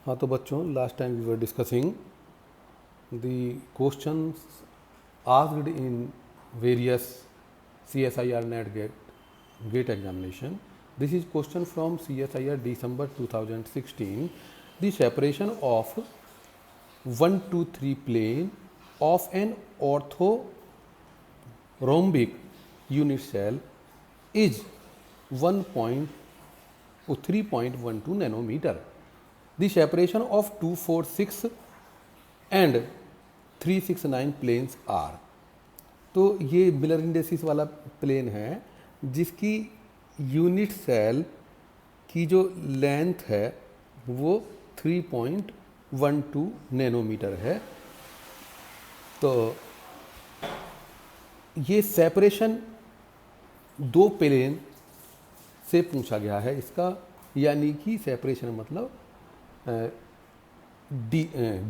हाँ तो बच्चों, last time we were discussing the questions asked in various CSIR NET GATE examination. This is question from CSIR December 2016. The separation of 1 to 3 plane of an orthorhombic unit cell is 3.12 nanometer. The separation of 246 and 369 planes are. तो ये Miller इंडेसिस वाला plane है जिसकी unit cell की जो length है वो 3.12 nanometre है। तो ये सेपरेशन दो प्लेन से पूछा गया है इसका, यानी कि सेपरेशन मतलब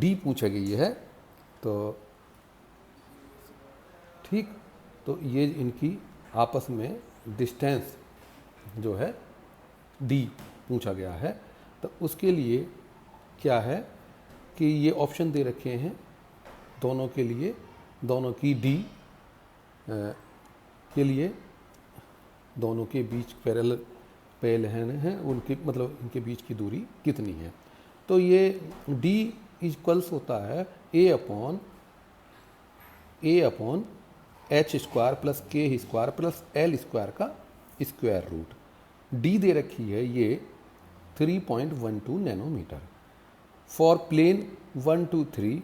डी पूछा गई है। तो ठीक, तो ये इनकी आपस में डिस्टेंस जो है डी पूछा गया है। तो उसके लिए क्या है कि ये ऑप्शन दे रखे हैं दोनों के लिए, दोनों की डी के लिए दोनों के बीच पैरेलल हैं उनके मतलब इनके बीच की दूरी कितनी है। तो ये डी इक्वल्स होता है A upon H square plus K square plus L square का स्क्वायर रूट। डी दे रखी है ये 3.12 nanometre. For plane 1 to 3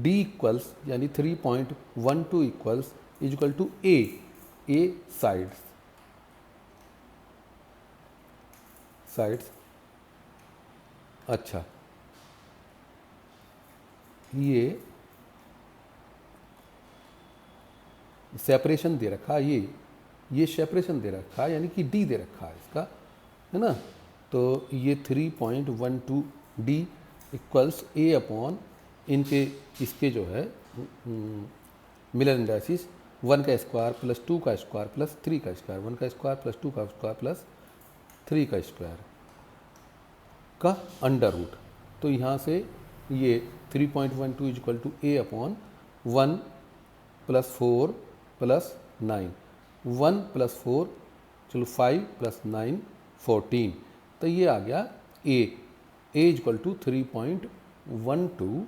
D equals यानी 3.12 equals equal to a sides. अच्छा, ये सेपरेशन दे रखा, ये सेपरेशन दे रखा यानी कि डी दे रखा है इसका, है ना। तो ये 3.12 डी इक्वल्स ए अपॉन इनके इसके जो है मिलर इंडाइसिस 1 का स्क्वायर प्लस 2 का स्क्वायर प्लस 3 का स्क्वायर, 1 का स्क्वायर प्लस 2 का स्क्वायर प्लस 3 का स्क्वायर का अंडर रूट। तो यहाँ से ये 3.12 equal to A upon 1 plus 4 plus 9, 1 plus 4 चलो 5 प्लस 9 14। तो ये आ गया A equal to 3.12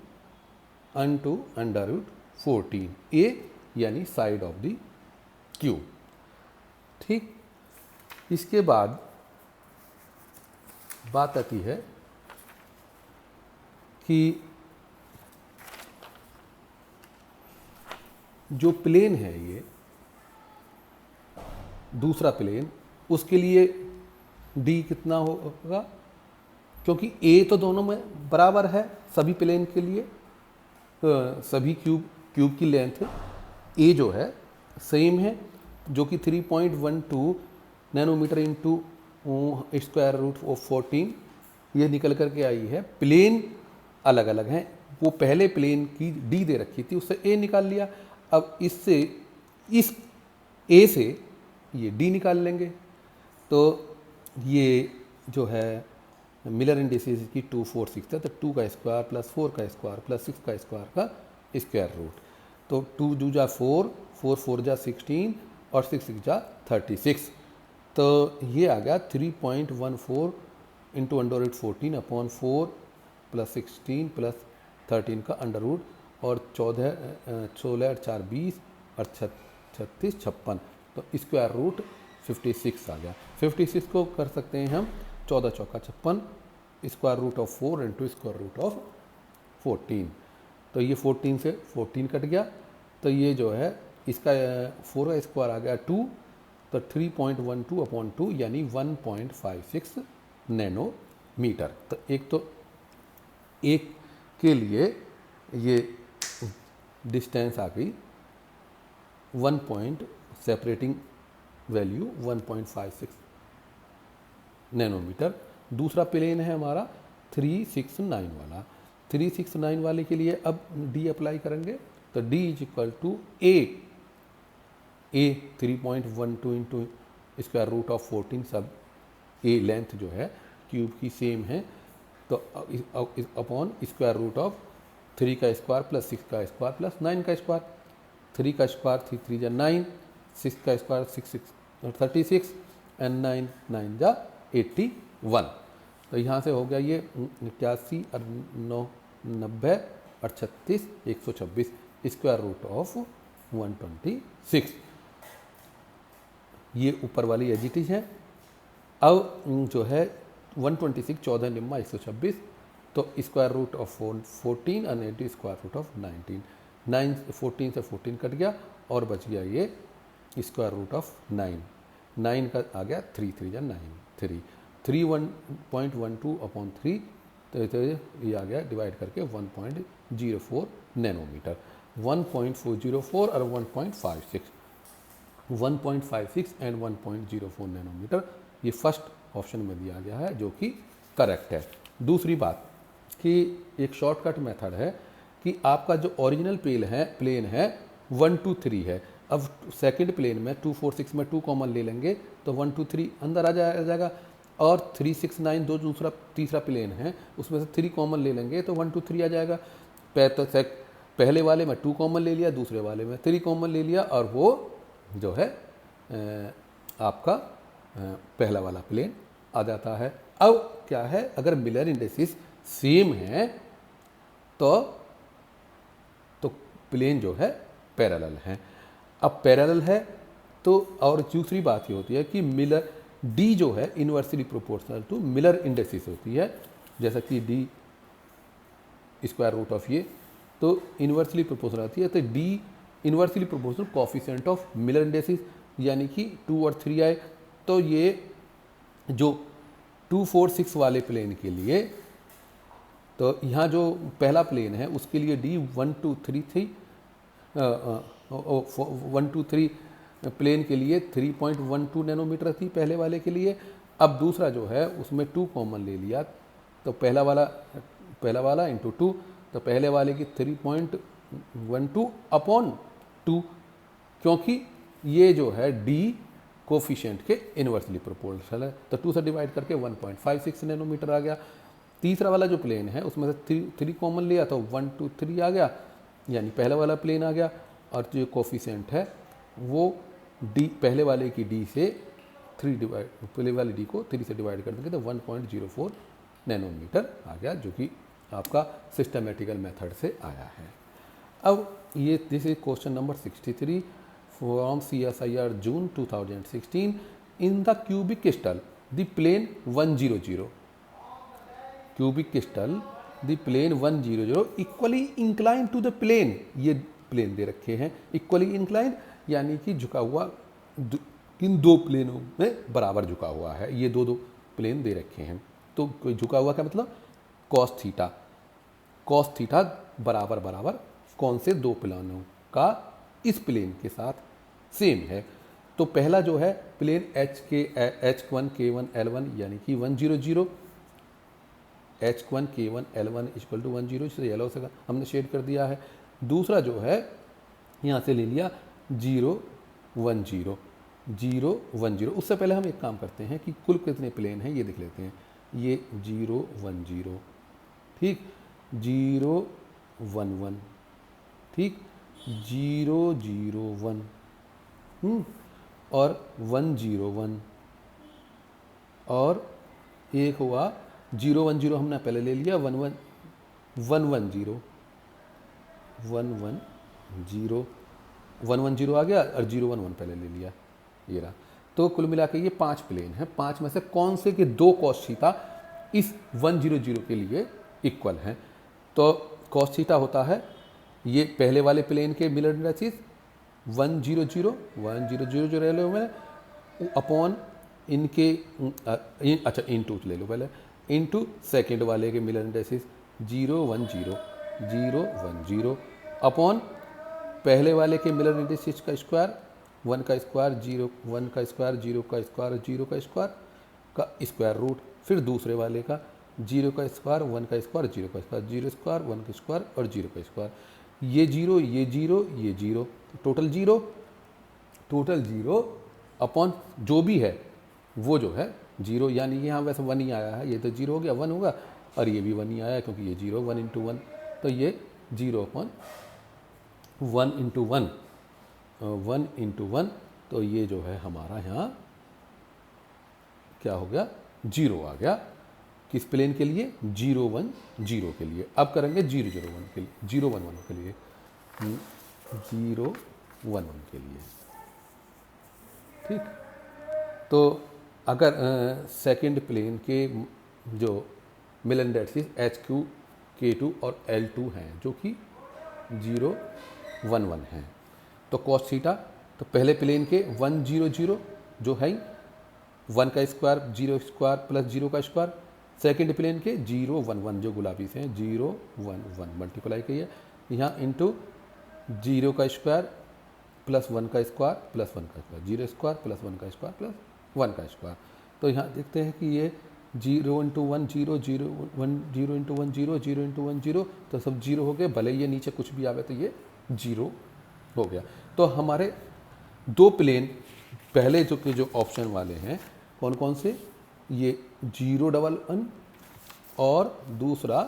unto under root 14, A यानी साइड ऑफ द क्यूब। ठीक, इसके बाद बात आती है कि जो प्लेन है ये दूसरा प्लेन, उसके लिए डी कितना होगा, क्योंकि ए तो दोनों में बराबर है सभी प्लेन के लिए, सभी क्यूब की लेंथ ए जो है सेम है, जो कि 3.12 nanometre into square root of 14 ये निकल करके आई है। प्लेन अलग अलग हैं, वो पहले प्लेन की डी दे रखी थी उससे ए निकाल लिया, अब इससे इस ए से ये डी निकाल लेंगे। तो ये जो है मिलर इंडिसेस की 2 4 6 है, तो 2 का स्क्वायर प्लस 4 का स्क्वायर प्लस 6 का स्क्वायर का स्क्वायर रूट। तो 2 2 जा 4, 4 4 जा 16 और 6 6 जा 36। तो ये आ गया 3.14 into under root 14 upon 4 plus 16 plus 13 का अंडर रूट और 16 और 4 20 और 36 56। तो स्क्वायर रूट 56 आ गया। 56 को कर सकते हैं हम 14 चौका 56 square root of 4 into square root of 14। तो ये 14 से 14 कट गया, तो ये जो है इसका 4 का स्क्वायर आ गया 2, तो 3.12 अपॉन 2 यानी 1.56 नैनोमीटर। तो एक के लिए ये डिस्टेंस आ गई 1 पॉइंट सेपरेटिंग वैल्यू 1.56 नैनोमीटर। दूसरा प्लेन है हमारा 369 वाला। 369 वाले के लिए अब डी अप्लाई करेंगे, तो D is equal to A 3.12 into square root of 14, सब ए लेंथ जो है क्यूब की सेम है, तो अपॉन स्क्वायर रूट ऑफ 3 का स्क्वायर प्लस 6 का स्क्वायर प्लस 9 का स्क्वायर। 3 का स्क्वायर 3 3 जा 9, 6 का स्क्वायर 6 36 एंड 9 9 जा 81। तो यहाँ से हो गया ये 81 और 9 90 और 36 126 स्क्वायर रूट ऑफ 126। ये ऊपर वाली एजिटिज है। अब जो है 126 14 निम्मा 126, तो स्क्वायर रूट ऑफ 14 और नेगेटिव स्क्वायर रूट ऑफ 19। 9 14 से 14 कट गया और बच गया ये स्क्वायर रूट ऑफ 9। 9 का आ गया 3 3 जा 9 3 3 1.12 अपॉन 3, तो ये आ गया डिवाइड करके 1.04 नैनोमीटर। 1.404 और 1.56 एंड 1.04 नैनोमीटर ये फर्स्ट ऑप्शन में दिया गया है, जो कि करेक्ट है। दूसरी बात कि एक शॉर्टकट मेथड है कि आपका जो ओरिजिनल प्लेन है 1 2 3 है। अब सेकंड प्लेन में 2 4 6 में 2 कॉमन ले लेंगे तो 1 2 3 अंदर आ जाएगा, और 3 6 9 दो तीसरा प्लेन है उसमें से 3 कॉमन ले लेंगे तो 1 2 3 आ जाएगा। पहले वाले में 2 कॉमन ले लिया, दूसरे वाले में 3 कॉमन ले लिया, और वो जो है आपका पहला वाला प्लेन आ जाता है। अब क्या है, अगर मिलर इंडेक्सेस सेम है तो प्लेन जो है पैरेलल है। अब पैरेलल है तो और दूसरी बात ये होती है कि मिलर डी जो है inversely proportional to Miller indexes होती है, जैसा कि डी स्क्वायर रूट ऑफ ये तो इनवर्सली प्रोपोर्शनल आती है। तो D inversely proportional coefficient of Miller indexes, यानी कि 2 और 3 आए तो ये जो 2 4 6 वाले प्लेन के लिए, तो यहाँ जो पहला प्लेन है उसके लिए डी 1 2 3 थी, 1 2 3 प्लेन के लिए 3.12 नैनोमीटर थी पहले वाले के लिए। अब दूसरा जो है उसमें 2 कॉमन ले लिया, तो पहला वाला इंटू 2, तो पहले वाले की 3.12 अपॉन 2, क्योंकि ये जो है डी कोफिशिएंट के इनवर्सली प्रोपोर्शनल है, तो 2 से डिवाइड करके 1.56 नैनोमीटर आ गया। तीसरा वाला जो प्लेन है उसमें से 3 कॉमन लिया तो 1 2 3 आ गया, यानी पहला वाला प्लेन आ गया, और जो कोफिशिएंट है वो डी पहले वाले की डी से 3 डिवाइड, पहले वाले डी को 3 से डिवाइड कर देंगे तो 1.04 नैनोमीटर आ गया, जो कि आपका सिस्टमेटिकल मेथड से आया है। अब ये this is question number 63 from CSIR June 2016 in the cubic crystal the plane 100 cubic crystal the plane 100 equally incline to the plane. ये प्लेन दे रखे हैं इक्वली इंक्लाइन, यानी कि झुका हुआ इन दो प्लेनों में बराबर झुका हुआ है। ये दो प्लेन दे रखे हैं, तो कोई झुका हुआ का मतलब कॉस थीटा बराबर बराबर कौन से दो प्लेनों का इस प्लेन के साथ सेम है। तो पहला जो है प्लेन H1 K1 L1 यानी कि 100, H1 K1 L1 equal to 10, इसे येलो से हमने शेड कर दिया है। दूसरा जो है यहाँ से ले लिया 0 1 0 0 1 0। उससे पहले हम एक काम करते हैं कि कुल कितने प्लेन हैं ये देख लेते हैं। ये 0 1 0, ठीक, 0 1 1, ठीक, 0 0 1 और 1 0 1, और एक हुआ 0 1 0 हमने पहले ले लिया, 1 1 1 1 0 1 1 0 1 1 0 आ गया, और 0 1 1 पहले ले लिया, ये रहा। तो कुल मिला के ये 5 प्लेन हैं। 5 में से कौन से के 2 कॉस थीटा इस 100 के लिए इक्वल हैं? तो कॉस थीटा होता है ये पहले वाले प्लेन के मिलर इंडेक्सेस 100 जो रह लो मैंने अपॉन इनके अच्छा इनटू ले लो पहले, इनटू सेकेंड वाले के मिलर इंडेक्सेस 0 1 0 0 1 0 अपॉन पहले वाले के मिलर इंडेक्सेस का स्क्वायर 1 का स्क्वायर 0 1 का स्क्वायर 0 का स्क्वायर 0 का स्क्वायर का स्क्वायर रूट, फिर दूसरे वाले का 0 का स्क्वायर 1 का स्क्वायर 0 का स्क्वायर 0 स्क्वायर 1 का स्क्वायर और 0 का स्क्वायर, ये 0 ये 0 ये 0, टोटल 0 अपॉन जो भी है वो जो है 0, यानी यहाँ वैसे 1 ही आया है, ये तो 0 हो गया 1 होगा, और ये भी 1 ही आया क्योंकि ये 0 1 इंटू 1, तो ये 0 अपॉन 1 इंटू 1 1 इंटू 1, तो ये जो है हमारा यहाँ क्या हो गया 0 आ गया। किस प्लेन के लिए 0 1 0 के लिए। अब करेंगे 0 0 1 के लिए 0 1 1 के लिए 0 1 1 के लिए। ठीक, तो अगर सेकंड प्लेन के जो मिलन डायरेक्ट्रिस HQ K2 और L2 हैं जो कि 0 1 1 हैं, तो cos थीटा तो पहले प्लेन के 1 0 0 जो है 1 का स्क्वायर 0 स्क्वायर प्लस 0 का स्क्वायर, सेकंड प्लेन के 0 1 1 जो गुलाबी से हैं 0 1 1 मल्टीप्लाई किया यहाँ इंटू 0 का स्क्वायर प्लस 1 का स्क्वायर प्लस 1 का स्क्वायर 0 स्क्वायर प्लस 1 का स्क्वायर प्लस 1 का स्क्वायर। तो यहाँ देखते हैं कि ये 0 इंटू 1 0 0 1 0 इंटू 1 0 0 इंटू 1 0, तो सब 0 हो गए, भले ये नीचे कुछ भी आवे तो ये 0 हो गया। तो हमारे दो प्लेन पहले जो ऑप्शन वाले हैं कौन कौन से, ये 0 1 1 और दूसरा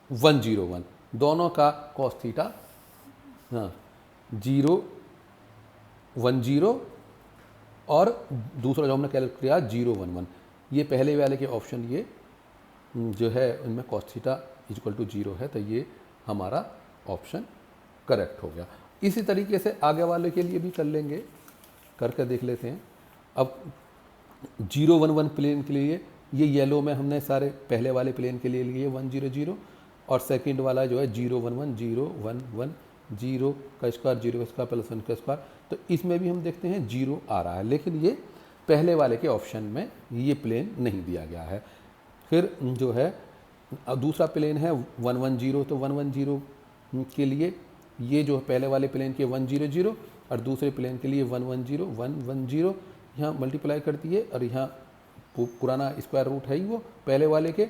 1 0 1, दोनों का cos थीटा 0 1 0 और दूसरा जो हमने कैलकुलेट किया 0 1 1, ये पहले वाले के ऑप्शन ये जो है इनमें cos थीटा इक्वल टू 0 है, तो ये हमारा ऑप्शन करेक्ट हो गया। इसी तरीके से आगे वाले के लिए भी कर लेंगे, करके देख लेते हैं। अब 0 1 1 प्लेन के लिए ये येलो में हमने सारे पहले वाले प्लेन के लिए लिए 1 0 0, और सेकंड वाला जो है 0 1 1 0 1 1 0 का स्क्वायर 0 का स्क्वायर प्लस 1 का स्क्वायर, तो इसमें भी हम देखते हैं 0 आ रहा है, लेकिन ये पहले वाले के ऑप्शन में ये प्लेन नहीं दिया गया है। फिर जो है दूसरा प्लेन है 1 1 0, तो 1 1 0 के लिए ये जो पहले वाले प्लेन के 1 0 0 और दूसरे प्लेन के लिए 1 1 0 1 1 0 यहाँ मल्टीप्लाई कर दिए, और यहाँ पुराना स्क्वायर रूट है ही वो पहले वाले के,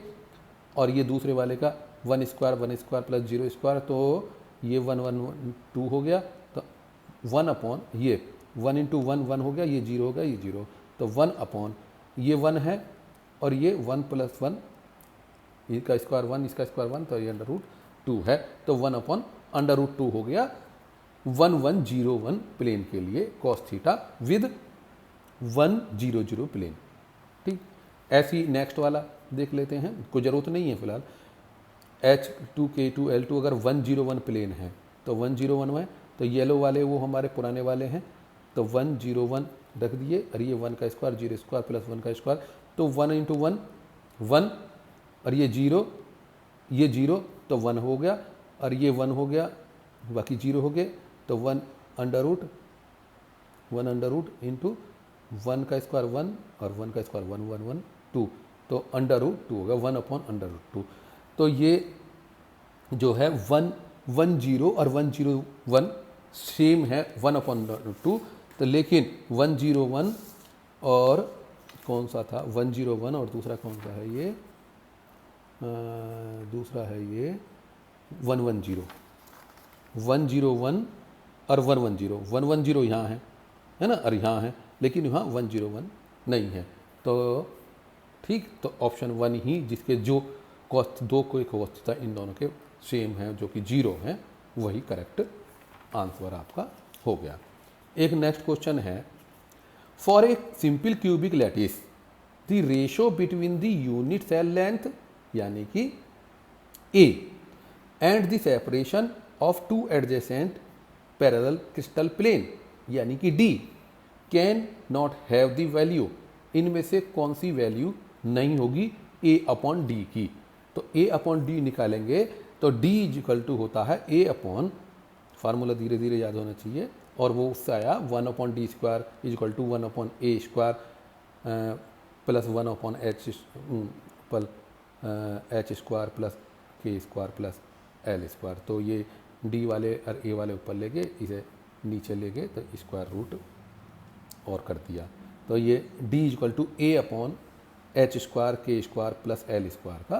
और ये दूसरे वाले का 1 स्क्वायर प्लस 0 स्क्वायर, तो ये 1 1 2 हो गया, तो 1 अपॉन ये 1 इंटू 1 1 हो गया, ये 0 हो गया, ये 0, तो 1 अपॉन ये 1 है और ये 1 प्लस 1 इसका स्क्वायर 1 इसका स्क्वायर 1, तो ये अंडर रूट 2 है, तो 1 अपॉन अंडर रूट 2 हो गया 1 1 0 1 प्लेन के लिए cos थीटा विद 1 0 0 प्लेन। ठीक, ऐसी नेक्स्ट वाला देख लेते हैं, कोई ज़रूरत नहीं है फिलहाल। HQ K2 L2 अगर 1 0 1 प्लेन है तो 1 0 1 में, तो येलो वाले वो हमारे पुराने वाले हैं, तो 1 0 1 रख दिए, और ये 1 का स्क्वायर 0 स्क्वायर प्लस 1 का स्क्वायर, तो 1 इंटू 1 1, और ये 0 तो 1 हो गया, और ये 1 हो गया, बाकी 0 हो गए, तो 1 अंडर रूट इंटू 1 का स्क्वायर 1 और 1 का स्क्वायर 1 1 1 2, तो अंडर रूट 2 हो गया 1 अपॉन अंडर रूट 2। तो ये जो है 1 1 0 और 1 0 1 सेम है 1 अपॉन अंडर रूट 2, तो लेकिन 1 0 1 और कौन सा था 1 0 1 और दूसरा कौन सा है ये दूसरा है ये 1 1 0 1 0 1 और 1 1 0 1 1 0 यहाँ है ना, और यहाँ है, लेकिन यहाँ 1 0 1 नहीं है, तो ठीक, तो ऑप्शन 1 ही जिसके जो कॉस्ट दो कोई कॉस्ट था इन दोनों के सेम है जो कि 0 हैं, वही करेक्ट आंसर आपका हो गया। एक नेक्स्ट क्वेश्चन है, for a simple cubic lattice the ratio between the unit cell length यानी कि A and the separation of two adjacent parallel crystal plane यानी कि D can not have the value, इनमें से कौन सी वैल्यू नहीं होगी A अपॉन D की। तो A अपॉन D निकालेंगे तो D इक्वल टू होता है A अपॉन, फार्मूला धीरे धीरे याद होना चाहिए, और वो उससे आया 1 upon D square equal to 1 upon A square plus 1 upon H square plus K square plus L square. तो ये डी वाले और ए वाले ऊपर ले गए, इसे नीचे ले गए, तो स्क्वायर रूट और कर दिया, तो ये D equal to A upon H square K square plus L square का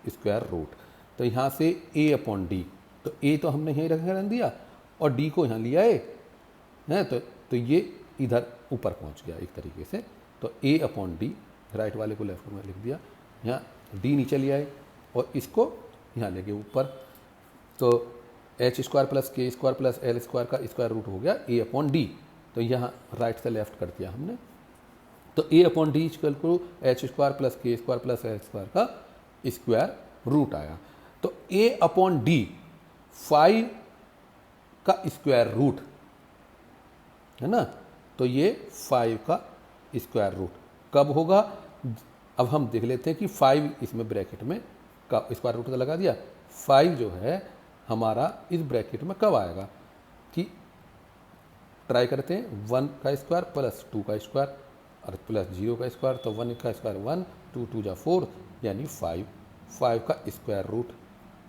स्क्वायर रूट। तो यहाँ से ए अपॉन डी, तो ए तो हमने यहीं रख दिया और डी को यहाँ लिया है, तो ये इधर ऊपर पहुँच गया एक तरीके से, तो ए अपॉन डी राइट वाले को लेफ्ट में लिख दिया, यहाँ डी नीचे ले आए और इसको यहाँ लेके ऊपर, तो H square plus K square plus L square का स्क्वायर रूट हो गया ए अपॉन डी। तो यहाँ राइट से लेफ्ट कर दिया हमने, तो A upon D equal to H square plus K square plus L square का स्क्वायर रूट आया। तो ए अपॉन डी 5 का स्क्वायर रूट है ना, तो ये 5 का स्क्वायर रूट कब होगा, अब हम देख लेते हैं कि 5 इसमें ब्रैकेट में का स्क्वायर रूट लगा दिया, 5 जो है हमारा इस ब्रैकेट में कब आएगा, कि ट्राई करते हैं 1 का स्क्वायर प्लस 2 का स्क्वायर और प्लस 0 का स्क्वायर, तो 1 का स्क्वायर 1, 2 2 जा 4 यानी 5 का स्क्वायर रूट।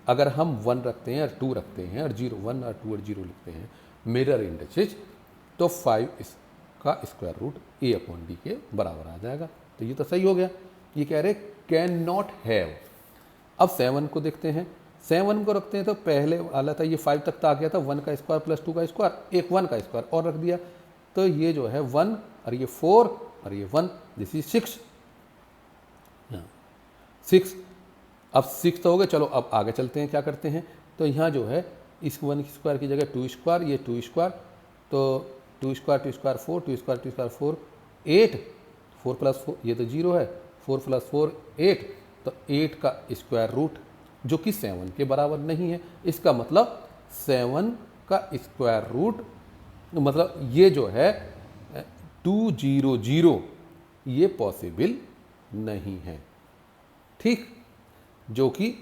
अगर हम 1 रखते हैं और 2 रखते हैं और 0 1 और 2 और 0 लिखते हैं मिरर इंडिसेज, तो 5 इसका स्क्वायर रूट ए अपॉन डी के बराबर आ जाएगा। तो ये तो सही हो गया। ये कह रहे कैन नॉट हैव। अब 7 को देखते हैं, 7 को रखते हैं तो पहले वाला था ये 5 तक तो आ गया था, 1 का स्क्वायर प्लस 2 का स्क्वायर, एक 1 का स्क्वायर और रख दिया, तो ये जो है 1 और ये 4 और ये 1, दिस इज 6। अब 6 तो हो गए, चलो अब आगे चलते हैं, क्या करते हैं, तो यहाँ जो है इस 1 स्क्वायर की जगह 2 स्क्वायर, ये 2 स्क्वायर, तो 2 square 2 square 4, 2 square 2 square 4 8, 4 plus 4 ये तो 0 है, 4 प्लस 4 8, तो 8 का स्क्वायर रूट जो कि 7 के बराबर नहीं है, इसका मतलब 7 का स्क्वायर रूट मतलब ये जो है 200 ये पॉसिबल नहीं है, ठीक, जो कि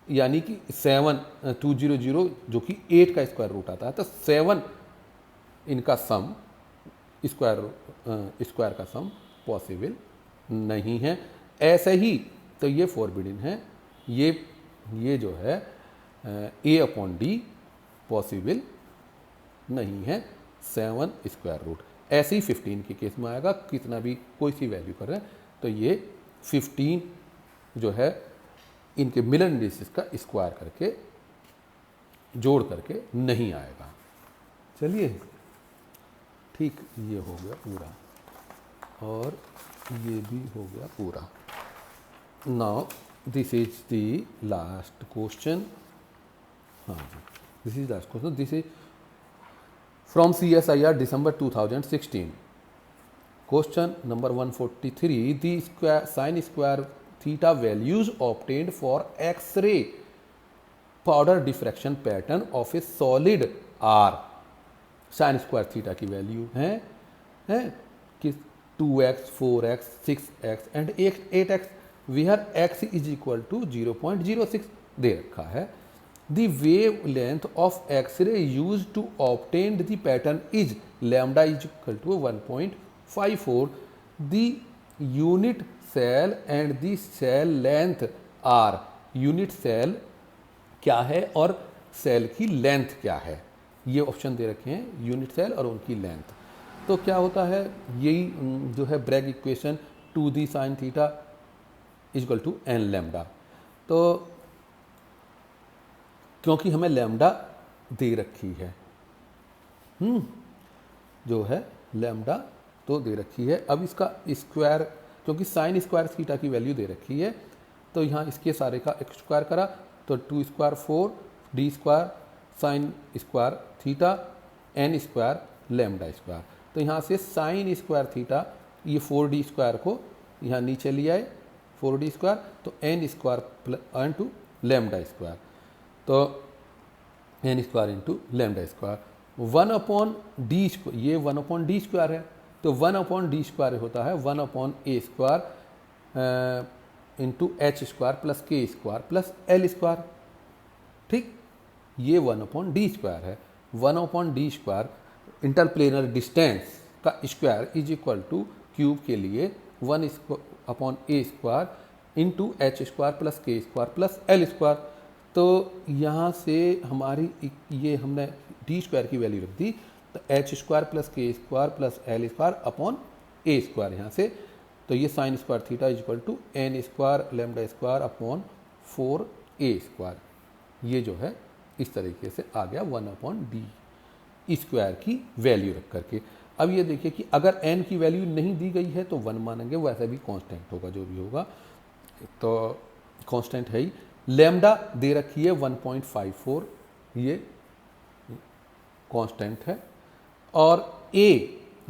यानी कि 200 जो कि 8 का स्क्वायर रूट आता है, तो 7 इनका सम स्क्वायर का सम पॉसिबल नहीं है। ऐसे ही तो ये फॉरबिडन है, ये जो है ए अपॉन डी पॉसिबल नहीं है 7 स्क्वायर रूट। ऐसे ही 15 के केस में आएगा, कितना भी कोई सी वैल्यू कर रहे हैं तो ये 15 जो है इनके मिलन इंडिसेस का स्क्वायर करके जोड़ करके नहीं आएगा। चलिए ठीक, ये हो गया पूरा और ये भी हो गया पूरा। Now this is the last question. हाँ जी, this is last question. This is from CSIR December 2016. Question number 143. The sine square theta values obtained for X-ray powder diffraction pattern of a solid are sine square theta की value है कि 2x, 4x, 6x and 8x, where x is equal to 0.06 दे रखा है। The wavelength of X-ray use to obtain the pattern is lambda is equal to 1.54। The unit cell and the cell length are, unit cell क्या है और cell की length क्या है, ये ऑप्शन दे रखे हैं, यूनिट सेल और उनकी लेंथ। तो क्या होता है, यही जो है Bragg equation 2d sine theta equal to N lambda. तो क्योंकि हमें लैम्डा दे रखी है, जो है लैम्डा तो दे रखी है। अब इसका स्क्वायर, क्योंकि साइन स्क्वायर थीटा की वैल्यू दे रखी है, तो यहाँ इसके सारे का एक स्क्वायर करा तो 2 square 4 d square sine square theta N square lambda square. तो यहाँ से साइन स्क्वायर थीटा ये 4d स्क्वायर को यहाँ नीचे ले आए 4d स्क्वायर, तो N square into lambda square, तो N square into lambda square 1/d square, ये 1/d स्क्वायर है, तो 1/d स्क्वायर होता है 1/a square into H square plus K square plus L square, ठीक, ये 1/d स्क्वायर है। 1/d स्क्वायर इंटरप्लेनर डिस्टेंस का square is equal two cube के लिए 1/a square into H square plus K square plus L square. तो यहाँ से हमारी ये हमने d स्क्वायर की वैल्यू रख दी, तो H square plus K square plus L square upon A square यहाँ से, तो ये sine square theta is equal to N square lambda square upon 4a square, ये जो है इस तरीके से आ गया 1/d स्क्वायर की वैल्यू रख करके। अब ये देखिए कि अगर n की वैल्यू नहीं दी गई है तो 1 मानेंगे, वैसे भी कांस्टेंट होगा जो भी होगा, तो कांस्टेंट है ही। लैम्डा दे रखी है 1.54, ये कांस्टेंट है, और a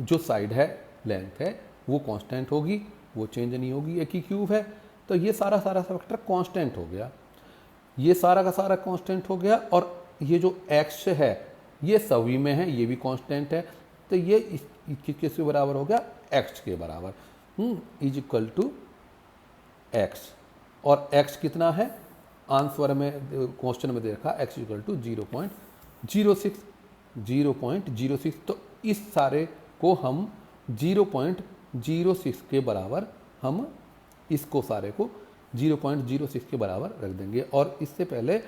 जो साइड है लेंथ है वो कांस्टेंट होगी, वो चेंज नहीं होगी, एक ही क्यूब है। तो ये सारा फैक्टर कांस्टेंट हो गया, ये सारा का सारा कांस्टेंट हो गया, और ये जो x है ये सभी में है, ये भी कांस्टेंट है, तो ये किसके बराबर हो गया, x के बराबर, इज इक्वल टू x। और x कितना है, आंसर में क्वेश्चन में दे रखा x इक्वल टू 0.06। तो इस सारे को हम 0.06 के बराबर, हम इसको सारे को 0.06 के बराबर रख देंगे। और इससे पहले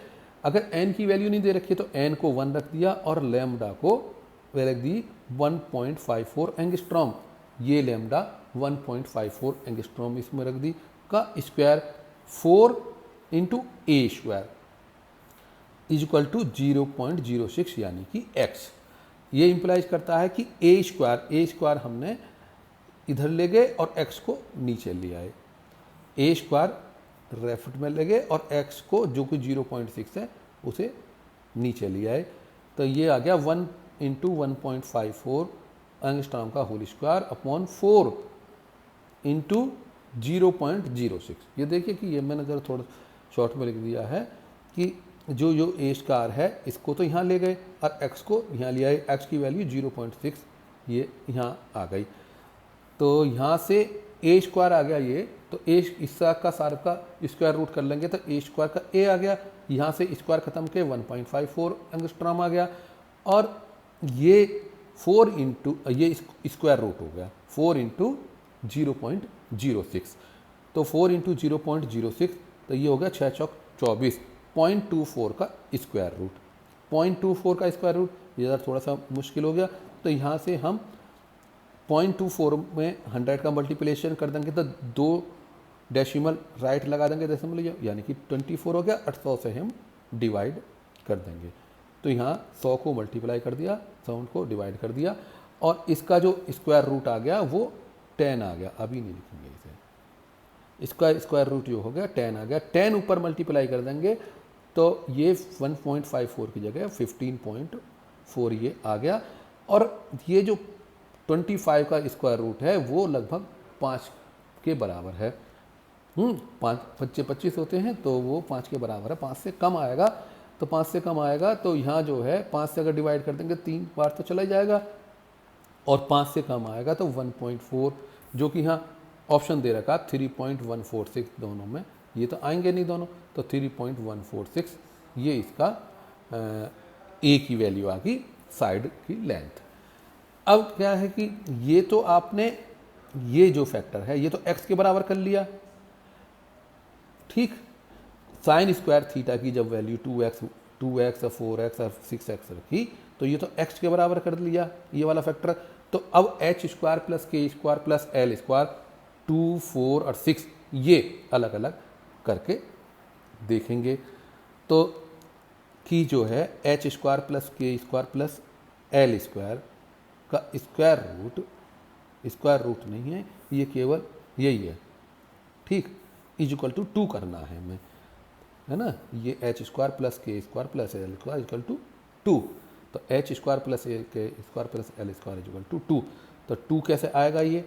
अगर n की वैल्यू नहीं दे रखी तो n को 1 रख दिया और लैम्डा को रख दी 1.54 एंगस्ट्रॉम। ये लैम्डा 1.54 एंगस्ट्रॉम इसमें रख दी, का square 4 into A square is equal to 0.06 यानी कि x। ये इंप्लाइज करता है कि ए स्क्वायर हमने इधर ले गए और x को नीचे ले आए, ए स्क्वायर रेफट में ले गए और x को जो कि 0.6 है उसे नीचे ले आए। तो ये आ गया 1 इंटू 1.54 एंगस्ट्रॉम का होल स्क्वायर अपॉन 4 इंटू 0.06। ये देखिए कि ये मैंने जरा थोड़ा शॉर्ट में लिख दिया है कि जो ए स्क्वायर है इसको तो यहाँ ले गए और x को यहाँ ले आए, x की वैल्यू 0.6 ये यहाँ आ गई। तो यहाँ से ए स्क्वायर आ गया ये, तो ए इस का सारा का स्क्वायर रूट कर लेंगे तो ए स्क्वायर का ए आ गया, यहाँ से स्क्वायर खत्म के 1.54 एंगस्ट्रॉम आ गया, और ये 4 इंटू ये स्क्वायर रूट हो गया 4 इंटू 0.06। तो 4 इंटू 0.06 तो ये हो गया 6 चौक 24, 0.24 का स्क्वायर रूट, 0.24 का स्क्वायर रूट ये ज़रा थोड़ा सा मुश्किल हो गया। तो यहाँ से हम 0.24 में 100 का मल्टीप्लिकेशन कर देंगे तो 2 डेसिमल राइट लगा देंगे डेसिमल, यानी कि 24 हो गया, 800 से हम डिवाइड कर देंगे। तो यहाँ 100 को मल्टीप्लाई कर दिया, 100 को डिवाइड कर दिया, और इसका जो स्क्वायर रूट आ गया वो 10 आ गया, अभी नहीं लिखेंगे इसे, इसका स्क्वायर रूट जो हो गया 10 आ गया, 10 ऊपर मल्टीप्लाई कर देंगे तो ये 1.54 की जगह 15.4 ये आ गया। और ये जो 25 का स्क्वायर रूट है वो लगभग 5 के बराबर है। 5 बच्चे 25 होते हैं तो वो 5 के बराबर है, 5 से कम आएगा तो 5 से कम आएगा तो यहाँ जो है 5 से अगर डिवाइड कर देंगे 3 बार तो चला जाएगा, और 5 से कम आएगा तो 1.4, जो कि यहाँ ऑप्शन दे रखा 3.146 दोनों में, ये तो आएंगे नहीं दोनों, तो 3.146 ये इसका ए की वैल्यू आ गई, साइड की लेंथ। अब क्या है कि ये तो आपने ये जो फैक्टर है ये तो x के बराबर कर लिया, ठीक। साइन स्क्वायर थीटा की जब वैल्यू 2x और 4x और 6x रखी तो ये तो x के बराबर कर लिया ये वाला फैक्टर। तो अब h square plus K square plus L square 2, 4 और 6 ये अलग अलग करके देखेंगे। तो कि जो है h square plus K square plus L square का स्क्वायर रूट नहीं है, ये केवल यही है, ठीक, इज इक्वल टू 2 करना है हमें, है ना। ये H square plus K square plus L square equal to 2, तो H square plus K square plus L square equal to 2। तो 2 कैसे आएगा ये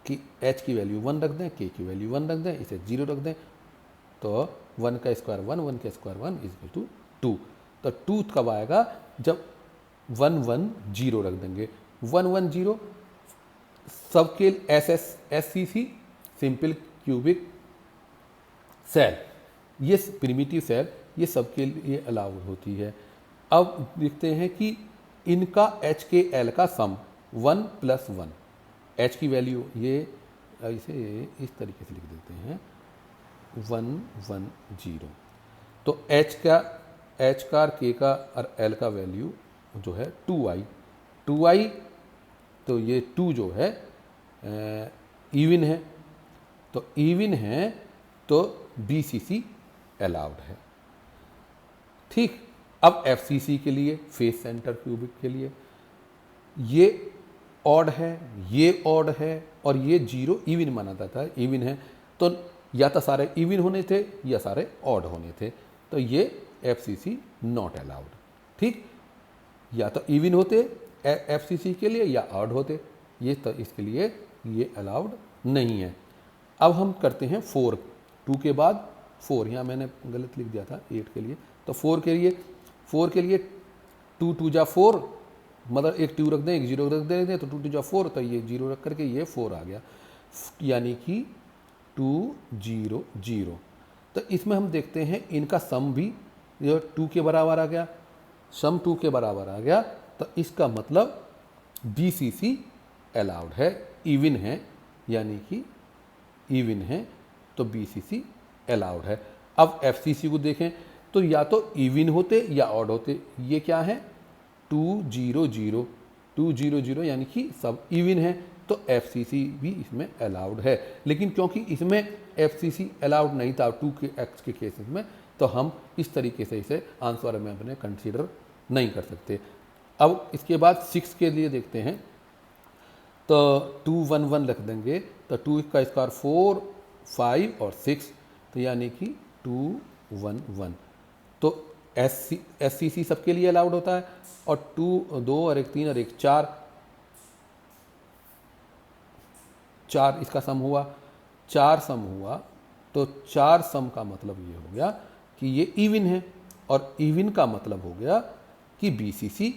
कि h की वैल्यू 1 रख दें, k की वैल्यू 1 रख दें, इसे 0 रख दें, तो 1 का स्क्वायर 1, 1 का स्क्वायर 1 इज इक्वल टू 2। तो 2 कब आएगा जब 1, 1, 0 रख देंगे, 1, 1, 0 सबके SCC सिंपल क्यूबिक सेल, ये प्रिमिटिव सेल ये सबके लिए अलाउड होती है। अब देखते हैं कि इनका h के l का सम 1 प्लस 1, h की वैल्यू ये इसे इस तरीके से लिख देते हैं 1, 1, 0। तो h का k का और l का वैल्यू जो है 2i, तो ये 2 जो है इवन है, तो इवन है तो BCC अलाउड है, ठीक। अब FCC के लिए फेस सेंटर क्यूबिक के लिए ये ऑड है, ये ऑड है और ये 0 इवन माना जाता है, इवन है। तो या तो सारे इवन होने थे या सारे ऑड होने थे, तो ये FCC नॉट अलाउड। ठीक, या तो इवन होते FCC के लिए या ऑड होते, ये तो इसके लिए ये अलाउड नहीं है। अब हम करते हैं 4, 2 के बाद 4, यहाँ मैंने गलत लिख दिया था 8 के लिए, तो 4 के लिए 2 2 जा 4, मतलब एक 2 रख दें, एक 0 रख दें, तो 2 2 जा 4, तो ये 0 रख करके ये 4 आ गया, यानी कि 2 0 0। तो इसमें हम देखते हैं इनका सम भी 2 के बराबर आ गया, सम 2 के बराबर आ गया, तो इसका मतलब BCC अलाउड है, इवन है, यानी कि इवन है, तो BCC अलाउड है। अब FCC को देखें तो या तो इवन होते या ऑड होते, ये क्या है 2 0 0, 2 0 0 यानी कि सब इवन है, तो FCC भी इसमें अलाउड है। लेकिन क्योंकि इसमें FCC अलाउड नहीं था 2 के एक्स के केसेस में, तो हम इस तरीके से इसे आंसर में अपने कंसीडर नहीं कर सकते। अब इसके बाद 6 के लिए देखते हैं, तो 2 1 1 रख देंगे, तो 2 का स्क्वायर 4 5 और 6, तो यानी कि 2 1 1। तो SCC सबके लिए अलाउड होता है, और 2 2 और 1 3 और 1 4, 4 इसका सम हुआ, 4 सम हुआ, तो 4 सम का मतलब ये हो गया कि ये इवन है, और इवन का मतलब हो गया कि BCC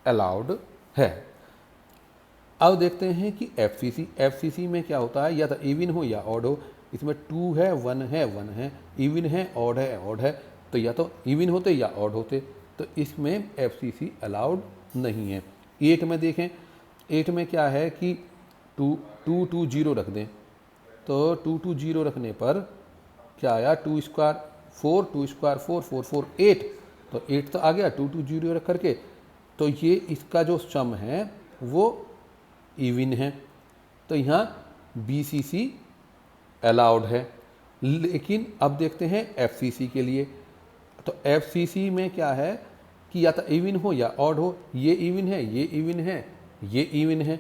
अलाउड है। अब देखते हैं कि FCC में क्या होता है, या तो इवन हो या ऑड हो। इसमें 2 है 1 है 1 है, इवन है ऑड है, तो या तो इवन होते या ऑड होते, तो इसमें FCC अलाउड नहीं है। 8 में देखें, 8 में क्या है कि 2 2 2 0 रख दें, तो 2 2 0 रखने पर क्या आया, 2 स्क्वायर 4, 2 स्क्वायर 4 4 4 8, तो 8 तो आ गया 2 2 0 रख करके, तो ये इसका जो सम है वो इवन है, तो यहाँ BCC अलाउड है। लेकिन अब देखते हैं FCC के लिए, तो FCC में क्या है कि या तो इवन हो या ऑड हो, ये इवन है, ये इवन है, ये इवन है,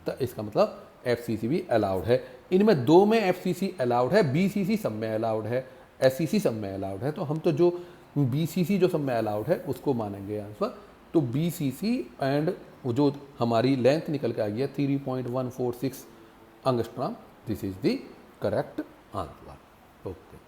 तो इसका मतलब FCC भी अलाउड है। इनमें 2 में FCC अलाउड है, BCC सब में अलाउड है, SCC सब में अलाउड है, तो हम तो जो BCC जो सब में अलाउड है उसको मानेंगे आंसर। तो BCC एंड जो हमारी लेंथ निकल के आई है 3.146 angstrom, this is the correct answer. Okay.